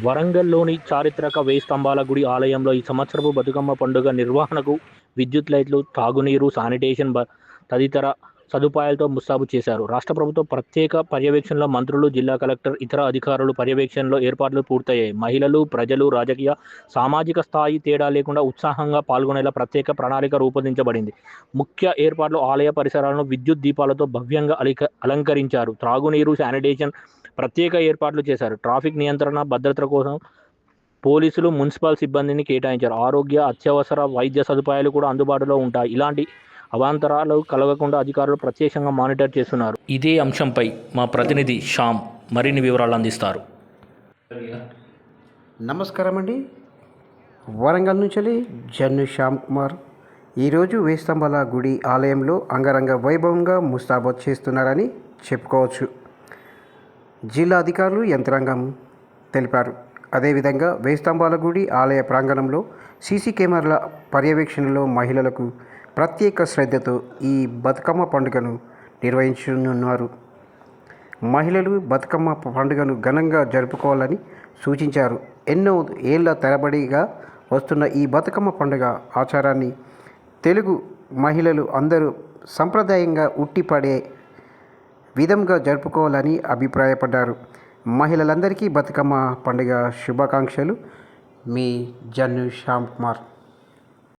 వరంగల్‌లోని చారిత్రక వేయి స్తంభాల గుడి ఆలయంలో ఈ సంవత్సరపు బతుకమ్మ పండుగ నిర్వహణకు విద్యుత్ లైట్లు, తాగునీరు, శానిటేషన్ తదితర సదుపాయాలతో ముస్తాబు చేశారు. రాష్ట్ర ప్రభుత్వం ప్రత్యేక పర్యవేక్షణలో మంత్రులు, జిల్లా కలెక్టర్, ఇతర అధికారుల పర్యవేక్షణలో ఏర్పాట్లు పూర్తయ్యాయి. మహిళలు, ప్రజలు, రాజకీయ, సామాజిక స్థాయి తేడా లేకుండా ఉత్సాహంగా పాల్గొనేలా ప్రత్యేక ప్రణాళిక రూపొందించబడింది. ముఖ్య ఏర్పాట్లు ఆలయ పరిసరాలను విద్యుత్ దీపాలతో భవ్యంగా అలంకరించారు. త్రాగునీరు, శానిటేషన్ ప్రత్యేక ఏర్పాట్లు చేశారు. ట్రాఫిక్ నియంత్రణ, భద్రత కోసం పోలీసులు, మున్సిపల్ సిబ్బందిని కేటాయించారు. ఆరోగ్య, అత్యవసర వైద్య సదుపాయాలు కూడా అందుబాటులో ఉంటాయి. ఇలాంటి అవాంతరాలు కలగకుండా అధికారులు ప్రత్యక్షంగా మానిటర్ చేస్తున్నారు. ఇదే అంశంపై మా ప్రతినిధి శ్యామ్ మరిన్ని వివరాలు అందిస్తారు. నమస్కారం అండి. వరంగల్ నుంచి జన్ను శ్యామ్ కుమార్. ఈరోజు వేయి స్తంభాల గుడి ఆలయంలో అంగరంగ వైభవంగా ముస్తాబత్ చేస్తున్నారని చెప్పుకోవచ్చు. జిల్లా అధికారులు, యంత్రాంగం తెలిపారు. అదేవిధంగా వేయి స్తంభాల గుడి ఆలయ ప్రాంగణంలో సీసీ కెమెరాల పర్యవేక్షణలో మహిళలకు ప్రత్యేక శ్రద్ధతో ఈ బతుకమ్మ పండుగను నిర్వహించనున్నారు. మహిళలు బతుకమ్మ పండుగను ఘనంగా జరుపుకోవాలని సూచించారు. ఎన్నో ఏళ్ల తరబడిగా వస్తున్న ఈ బతుకమ్మ పండుగ ఆచారాన్ని తెలుగు మహిళలు అందరూ సంప్రదాయంగా ఉట్టిపడే విధంగా జరుపుకోవాలని అభిప్రాయపడ్డారు. మహిళలందరికీ బతుకమ్మ పండుగ శుభాకాంక్షలు. మీ జన్ను శ్యామ్ కుమార్.